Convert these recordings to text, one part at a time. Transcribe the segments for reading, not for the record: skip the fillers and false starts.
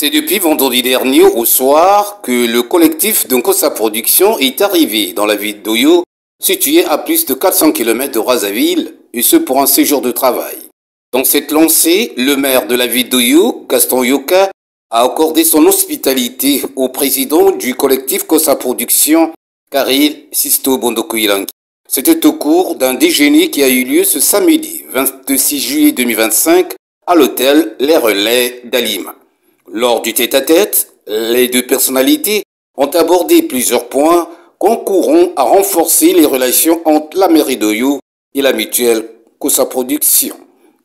C'est depuis vendredi dernier au soir que le collectif d'Onkosa Production est arrivé dans la ville d'Oyo, située à plus de 400 km de Brazzaville, et ce pour un séjour de travail. Dans cette lancée, le maire de la ville d'Oyo, Gaston Yoka, a accordé son hospitalité au président du collectif Kosa Production, Karil Sisto Bondokoilangi. C'était au cours d'un déjeuner qui a eu lieu ce samedi 26 juillet 2025 à l'hôtel Les Relais d'Alima. Lors du tête-à-tête, les deux personnalités ont abordé plusieurs points concourant à renforcer les relations entre la mairie d'Oyo et la mutuelle Kosa Production.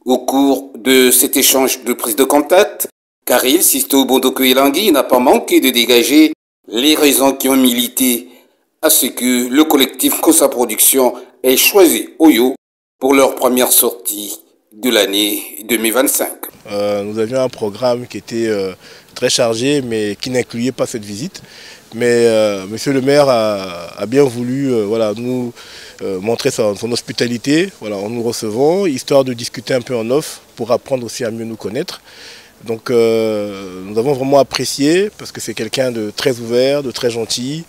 Au cours de cet échange de prise de contact, Karil Sisto Bondokoilangi n'a pas manqué de dégager les raisons qui ont milité à ce que le collectif Kosa Production ait choisi Oyo pour leur première sortie de l'année 2025. Nous avions un programme qui était très chargé mais qui n'incluait pas cette visite. Mais monsieur le maire a bien voulu nous montrer son hospitalité en nous recevant, histoire de discuter un peu en off pour apprendre aussi à mieux nous connaître. Donc nous avons vraiment apprécié parce que c'est quelqu'un de très ouvert, de très gentil,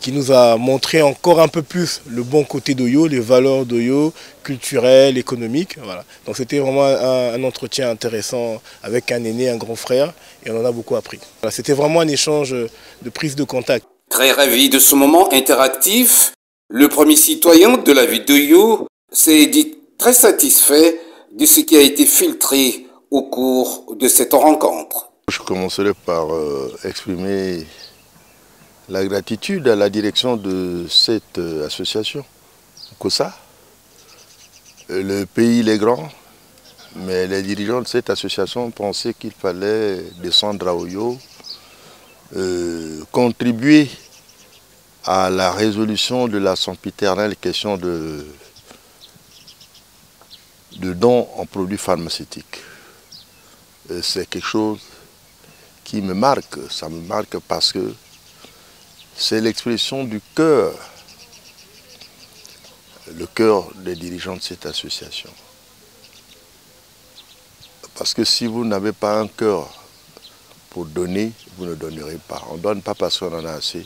qui nous a montré encore un peu plus le bon côté d'Oyo, les valeurs d'Oyo, culturelles, économiques. Voilà. Donc c'était vraiment un entretien intéressant avec un aîné, un grand frère, et on en a beaucoup appris. Voilà, c'était vraiment un échange de prise de contact. Très ravi de ce moment interactif, le premier citoyen de la ville d'Oyo s'est dit très satisfait de ce qui a été filtré au cours de cette rencontre. Je commencerai par exprimer la gratitude à la direction de cette association, Kosa. Le pays il est grand, mais les dirigeants de cette association pensaient qu'il fallait descendre à Oyo, contribuer à la résolution de la sempiternelle question de dons en produits pharmaceutiques. C'est quelque chose qui me marque, ça me marque parce que c'est l'expression du cœur, le cœur des dirigeants de cette association. Parce que si vous n'avez pas un cœur pour donner, vous ne donnerez pas. On ne donne pas parce qu'on en a assez.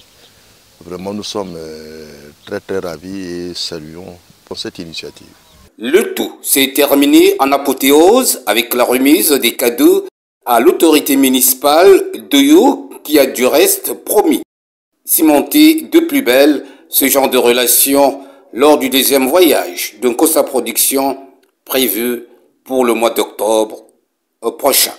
Vraiment, nous sommes très très ravis et saluons pour cette initiative. Le tout s'est terminé en apothéose avec la remise des cadeaux à l'autorité municipale d'Oyo qui a du reste promis cimenter de plus belle ce genre de relation lors du deuxième voyage d'Onkosa Production prévu pour le mois d'octobre prochain.